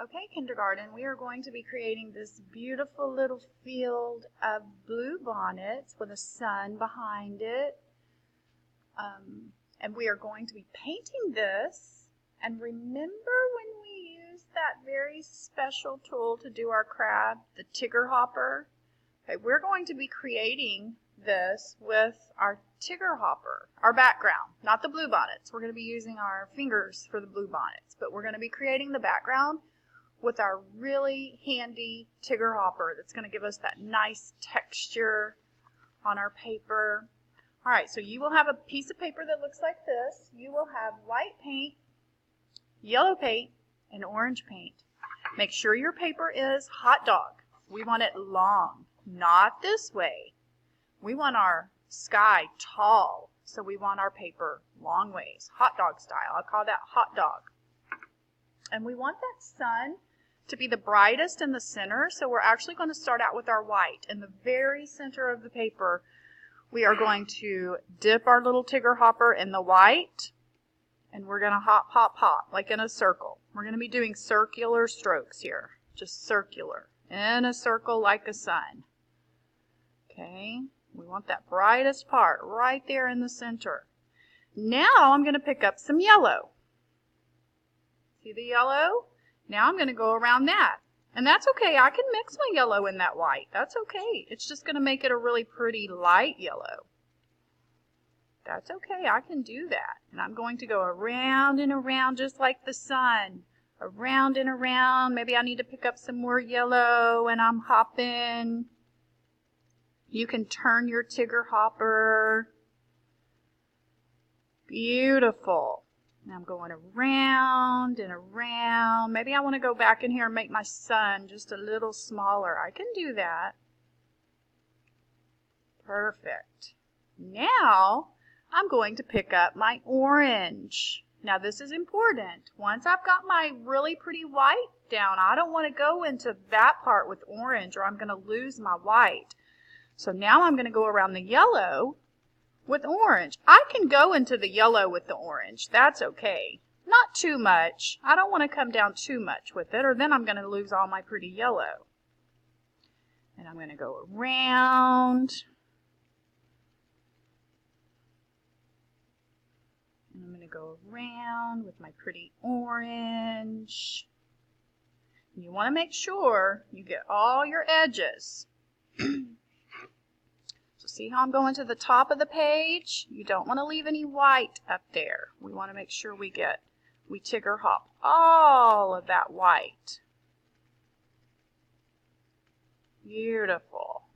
Okay, kindergarten, we are going to be creating this beautiful little field of blue bonnets with a sun behind it. And we are going to be painting this. And remember when we used that very special tool to do our craft, the Tigger Hopper? Okay, we're going to be creating this with our Tigger Hopper, our background, not the blue bonnets. We're going to be using our fingers for the blue bonnets, but we're going to be creating the background with our really handy Tigger Hopper that's going to give us that nice texture on our paper. All right, so you will have a piece of paper that looks like this. You will have white paint, yellow paint, and orange paint. Make sure your paper is hot dog. We want it long, not this way. We want our sky tall, so we want our paper long ways, hot dog style. I'll call that hot dog. And we want that sun to be the brightest in the center, so we're actually going to start out with our white. In the very center of the paper, we are going to dip our little Tigger Hopper in the white, and we're going to hop, hop, hop, like in a circle. We're going to be doing circular strokes here, just circular, in a circle like a sun. Okay, we want that brightest part right there in the center. Now I'm going to pick up some yellow. See the yellow? Now I'm going to go around that. And that's okay. I can mix my yellow in that white. That's okay. It's just going to make it a really pretty light yellow. That's okay. I can do that. And I'm going to go around and around just like the sun. Around and around. Maybe I need to pick up some more yellow and I'm hopping. You can turn your Tigger Hopper. Beautiful. And I'm going around and around. Maybe I want to go back in here and make my sun just a little smaller. I can do that. Perfect. Now I'm going to pick up my orange. Now this is important. Once I've got my really pretty white down, I don't want to go into that part with orange or I'm going to lose my white. So now I'm going to go around the yellow with orange. I can go into the yellow with the orange. That's okay. Not too much. I don't want to come down too much with it or then I'm going to lose all my pretty yellow. And I'm going to go around. And I'm going to go around with my pretty orange. And you want to make sure you get all your edges. See how I'm going to the top of the page? You don't want to leave any white up there. We want to make sure we Tigger Hop all of that white. Beautiful.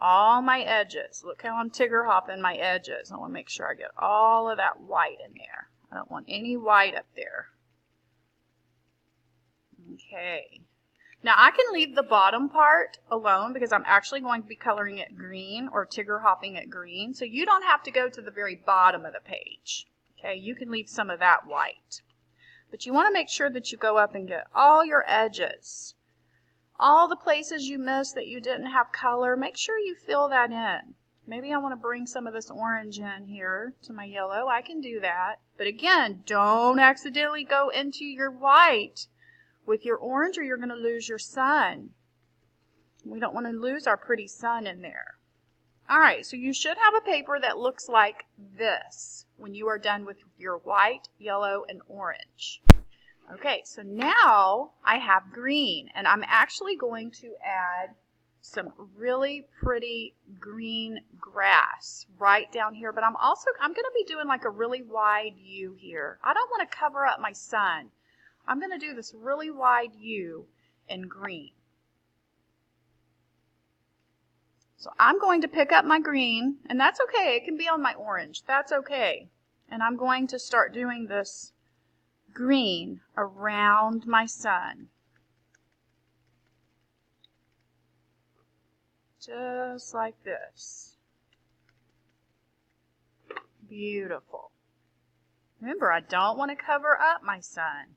All my edges. Look how I'm Tigger Hopping my edges. I want to make sure I get all of that white in there. I don't want any white up there. Okay. Now I can leave the bottom part alone because I'm actually going to be coloring it green or Tigger Hopping it green. So you don't have to go to the very bottom of the page. Okay, you can leave some of that white. But you want to make sure that you go up and get all your edges. All the places you missed that you didn't have color, make sure you fill that in. Maybe I want to bring some of this orange in here to my yellow. I can do that. But again, don't accidentally go into your white with your orange or you're going to lose your sun. We don't want to lose our pretty sun in there. All right, so you should have a paper that looks like this when you are done with your white, yellow, and orange. Okay, so now I have green, and I'm actually going to add some really pretty green grass right down here, but I'm going to be doing like a really wide U here. I don't want to cover up my sun. I'm going to do this really wide U in green. So I'm going to pick up my green, and that's okay. It can be on my orange. That's okay. And I'm going to start doing this green around my sun. Just like this. Beautiful. Remember, I don't want to cover up my sun.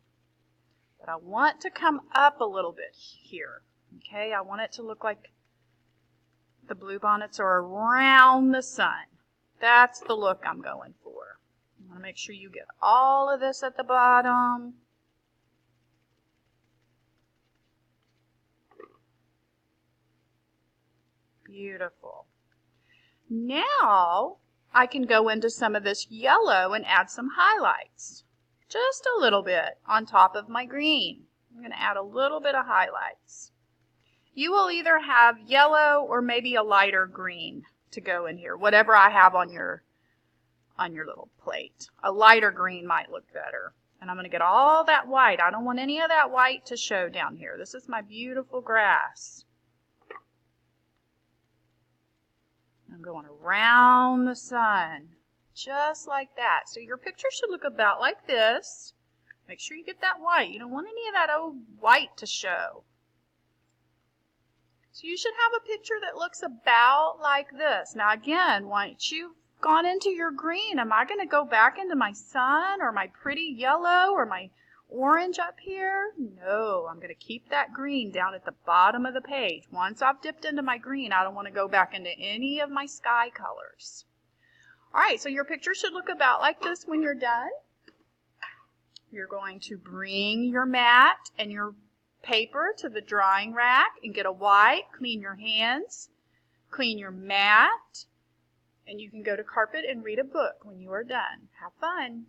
But I want to come up a little bit here. Okay, I want it to look like the blue bonnets are around the sun. That's the look I'm going for. You want to make sure you get all of this at the bottom. Beautiful. Now I can go into some of this yellow and add some highlights. Just a little bit on top of my green. I'm going to add a little bit of highlights. You will either have yellow or maybe a lighter green to go in here, whatever I have on your little plate. A lighter green might look better. And I'm going to get all that white. I don't want any of that white to show down here. This is my beautiful grass. I'm going around the sun, just like that. So your picture should look about like this. Make sure you get that white. You don't want any of that old white to show. So you should have a picture that looks about like this. Now again, once you've gone into your green, am I going to go back into my sun or my pretty yellow or my orange up here? No, I'm going to keep that green down at the bottom of the page. Once I've dipped into my green, I don't want to go back into any of my sky colors. All right, so your picture should look about like this when you're done. You're going to bring your mat and your paper to the drying rack and get a wipe, clean your hands, clean your mat, and you can go to carpet and read a book when you are done. Have fun.